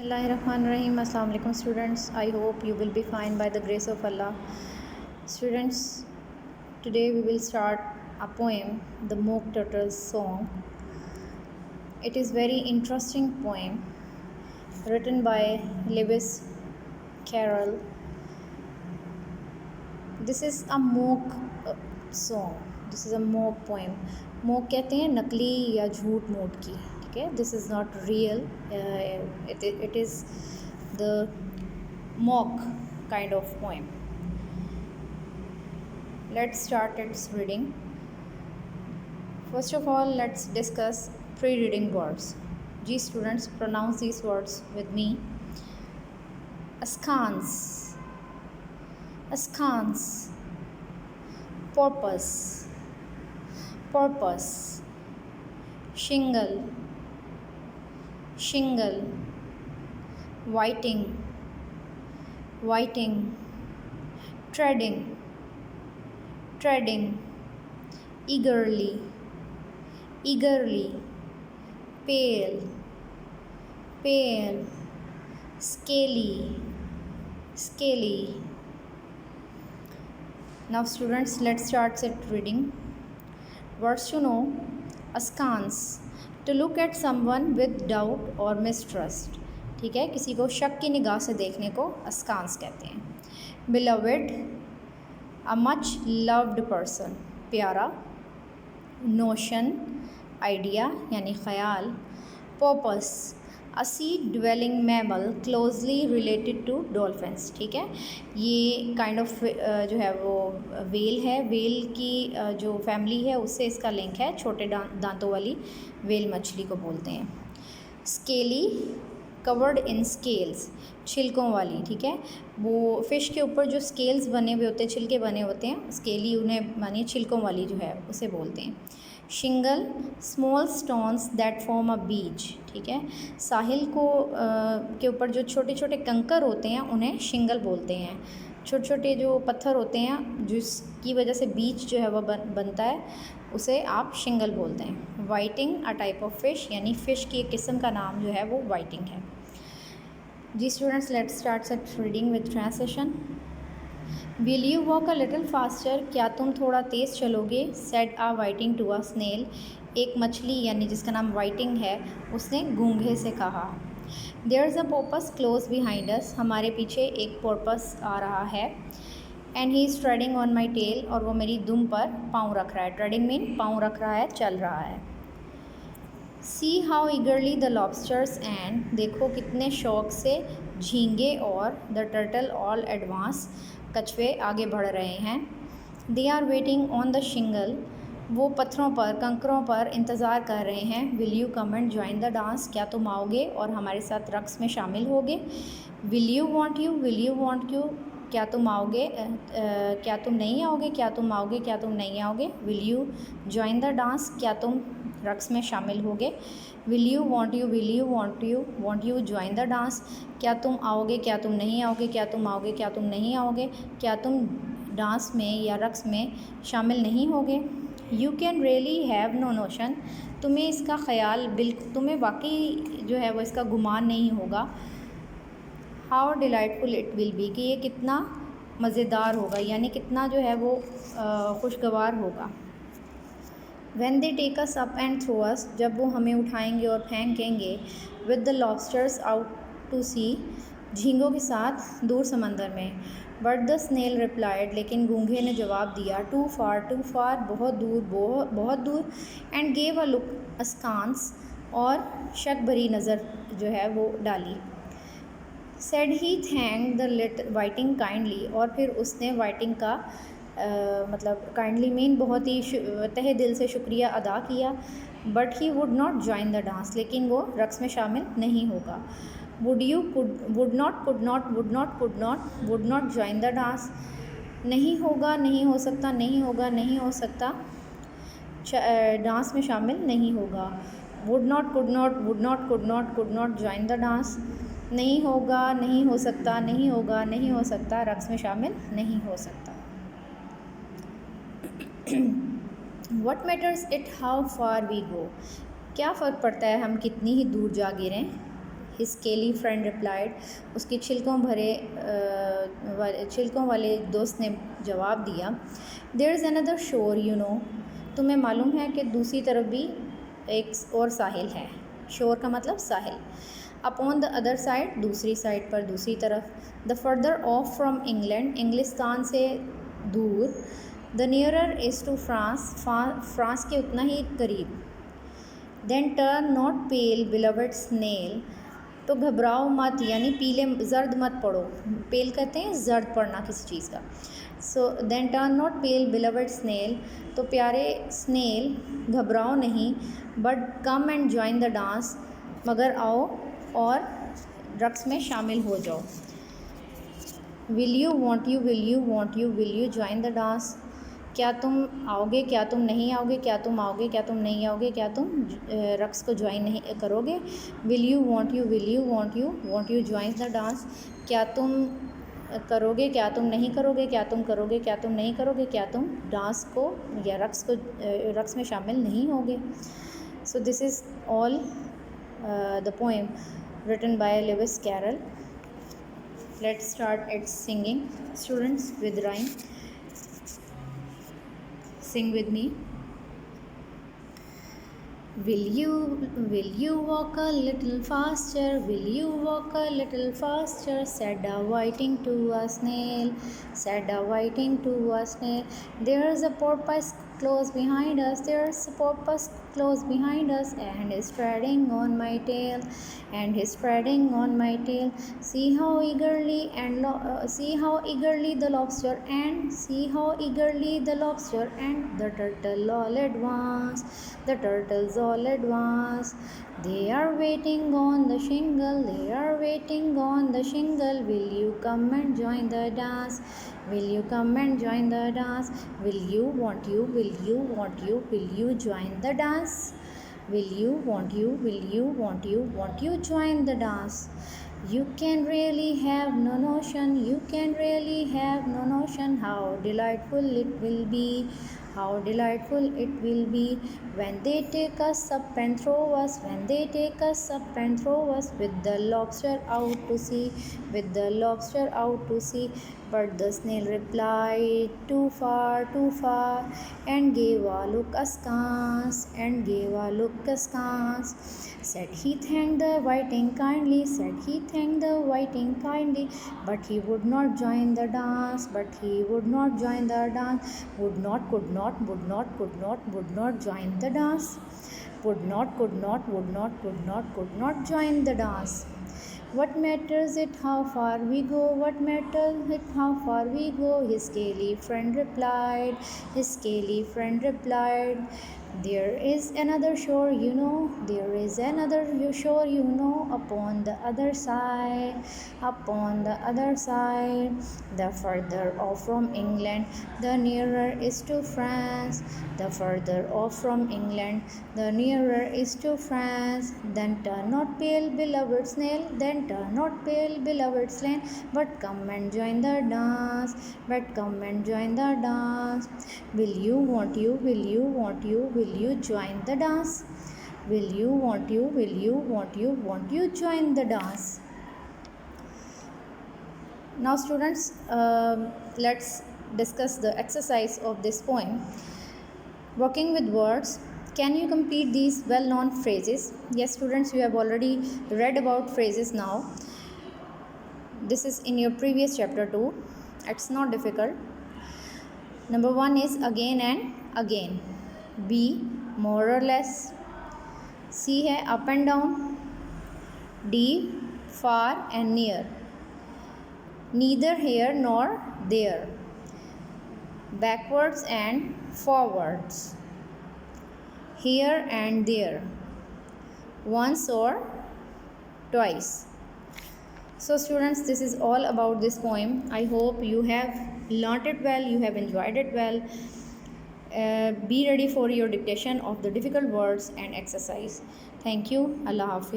Bismillahirrahmanirrahim. Assalamu alaikum students. I hope you will be fine by the grace of Allah. Students, today we will start a poem, The Mock Turtle's Song. It is very interesting poem written by Lewis Carroll. This is a mock song. This is a mock poem. Mock कहते हैं नकली या झूठ मूठ की. ठीक है, this is not real. It is the mock kind of poem. Let's start its reading. First of all, let's discuss pre-reading words. Ji students, pronounce these words with me. Askance, askance. Porpoise, porpoise. Shingle, shingle. Whiting, whiting. Treading, treading. Eagerly, eagerly. Pale, pale. Scaly, scaly. Now students, let's start set reading. Words to know. Askance, to look at someone with doubt or mistrust. ठीक है, किसी को शक की निगाह से देखने को askance कहते हैं. Beloved, a much loved person, प्यारा. Notion, idea यानी ख्याल. Porpoise, a sea dwelling mammal closely related to dolphins. ठीक है, ये काइंड ऑफ जो है वो वेल है. वेल की जो फैमिली है उससे इसका लिंक है. छोटे दांतों वाली वेल मछली को बोलते हैं. स्केली, कवर्ड इन स्केल्स, छिलकों वाली. ठीक है, वो फ़िश के ऊपर जो स्केल्स बने हुए होते हैं, छिलके बने होते हैं, स्केली उन्हें मानिए छिलकों वाली जो है उसे बोलते हैं. Shingle, small stones that form a beach. ठीक है, साहिल को के ऊपर जो छोटे छोटे कंकर होते हैं उन्हें शिंगल बोलते हैं. छोटे छोटे जो पत्थर होते हैं जिसकी वजह से बीच जो है वह बनता है उसे आप शिंगल बोलते हैं. वाइटिंग, अ टाइप ऑफ फ़िश यानी फ़िश की एक किस्म का नाम जो है वो वाइटिंग है. जी students, let's start set reading with translation. Will you walk a little faster, क्या तुम थोड़ा तेज़ चलोगे. Said a whiting to a snail, एक मछली यानी जिसका नाम वाइटिंग है उसने गूंगे से कहा. There is a porpoise close behind us, हमारे पीछे एक पोर्पस आ रहा है. And he is treading on my tail, और वो मेरी दुम पर पाँव रख रहा है. ट्रेडिंग मीन पाँव रख रहा है, चल रहा है. See how ईगरली the lobsters and, देखो कितने शौक से झींगे और द टर्टल ऑल एडवांस, कछुए आगे बढ़ रहे हैं. They are waiting on the shingle, वो पत्थरों पर कंकरों पर इंतज़ार कर रहे हैं. Will you come and join the dance, क्या तुम आओगे और हमारे साथ रक्स में शामिल होगे. Will you won't you, will you won't you, क्या तुम आओगे, क्या तुम नहीं आओगे, क्या तुम आओगे, क्या तुम नहीं आओगे. Will you join the dance, क्या तुम रक्स में शामिल होगे. Will you won't you, will you won't you, won't you join the dance, क्या तुम आओगे, क्या तुम नहीं आओगे, क्या तुम आओगे, क्या तुम नहीं आओगे, क्या तुम डांस में या रक्स में शामिल नहीं होगे. You can really have no notion, तुम्हें इसका ख्याल बिल्कुल, तुम्हें वाकई जो है वो इसका गुमान नहीं होगा. How delightful it will be, कि ये कितना मज़ेदार होगा यानी कितना जो है वो खुशगवार होगा. When they take us up and throw us, जब वो हमें उठाएंगे और फेंकेंगे. With the lobsters out to sea, Jhingo के साथ दूर समंदर में. But the snail replied, लेकिन गूंगे ने जवाब दिया. Too far, बहुत दूर, बहुत दूर. And gave a look askance, और शक भरी नज़र जो है वो डाली. Said he thanked the little whiting kindly, और फिर उसने वाइटिंग का मतलब काइंडली मीन बहुत ही तहे दिल से शुक्रिया अदा किया. But he would not join the dance, लेकिन वो रक्स में शामिल नहीं होगा. Would you, would not, could not, would not, could not, would not join the dance, नहीं होगा, नहीं हो सकता, नहीं होगा, नहीं हो सकता, डांस में शामिल नहीं होगा. Would not, could not, would not, could not, could not join the dance, नहीं होगा, नहीं हो सकता, नहीं होगा, नहीं हो सकता, रक्स में शामिल नहीं हो सकता. What matters it how far we go, क्या फ़र्क पड़ता है हम कितनी ही दूर जा गिरें. हिज स्केली फ्रेंड रिप्लाइड, उसके छिलकों वाले दोस्त ने जवाब दिया, there is another shore you know, तुम्हें मालूम है कि दूसरी तरफ भी एक और साहिल है। शोर का मतलब साहिल। अपॉन द अदर साइड, दूसरी साइड पर, दूसरी तरफ। The further off from England, इंग्लिस्तान से दूर। The nearer is to France, France के उतना ही करीब। Then turn not pale beloved snail, तो घबराओ मत, यानी पीले जर्द मत पड़ो। पेल कहते हैं जर्द पड़ना किसी चीज़ का। So then turn not pale beloved snail, तो प्यारे स्नेल घबराओ नहीं। But come and join the dance, मगर आओ और रक्स में शामिल हो जाओ। Will you won't you, will you won't you, will you join the dance, क्या तुम आओगे, क्या तुम नहीं आओगे, क्या तुम आओगे, क्या तुम नहीं आओगे, क्या तुम रक्स को ज्वाइन नहीं करोगे। Will you won't you, will you won't you, won't you join the dance, क्या तुम करोगे, क्या तुम नहीं करोगे, क्या तुम करोगे, क्या तुम नहीं करोगे, क्या तुम डांस को या रक्स में शामिल नहीं होगे। So this is all the poem written by Lewis Carroll. Let's start its singing. Students, with rhyme. Sing with me. Will you walk a little faster? Will you walk a little faster? Said a whiting to a snail. Said a whiting to a snail. There's a porpoise close behind us. There's a porpoise close behind us, and he's treading on my tail. And he's treading on my tail. See how eagerly the lobster and the turtle all advance. The turtles all advance. They are waiting on the shingle. They are waiting on the shingle. Will you come and join the dance? Will you come and join the dance? Will you want you? Will you want you? Will you join the dance? Will you want you? Will you want you? Want you join the dance? You can really have no notion. You can really have no notion how delightful it will be. How delightful it will be when they take us up and throw us, when they take us up and throw us with the lobster out to sea, with the lobster out to sea. But the snail replied, too far, and gave a look askance, and gave a look askance. Said he thanked the whiting kindly, said he thanked the whiting kindly, but he would not join the dance, but he would not join the dance. Would not, could not, would not, could not, would not join the dance. Would not, could not, would not, could not, could not join the dance. What matters it how far we go? What matters it how far we go? His scaly friend replied. His scaly friend replied. There is another shore, you know. There is another shore, you know. Upon the other side. Upon the other side. The further off from England, the nearer is to France. The further off from England, the nearer is to France. Then turn not pale, beloved snail. Then turn not pale, beloved snail. But come and join the dance. But come and join the dance. Will you want you? Will you want you? Will you join the dance? Will you want you? Will you want you? Want you join the dance? Now students, let's discuss the exercise of this poem. Working with words. Can you complete these well-known phrases? Yes students, you have already read about phrases now. This is in your previous chapter too. It's not difficult. Number 1 is again and again. B, more or less. C है up and down. D, far and near. Neither here nor there. Backwards and forwards. Here and there. Once or twice. So students, this is all about this poem. I hope you have learnt it well, you have enjoyed it well. Be ready for your dictation of the difficult words and exercise. Thank you. Allah Hafiz.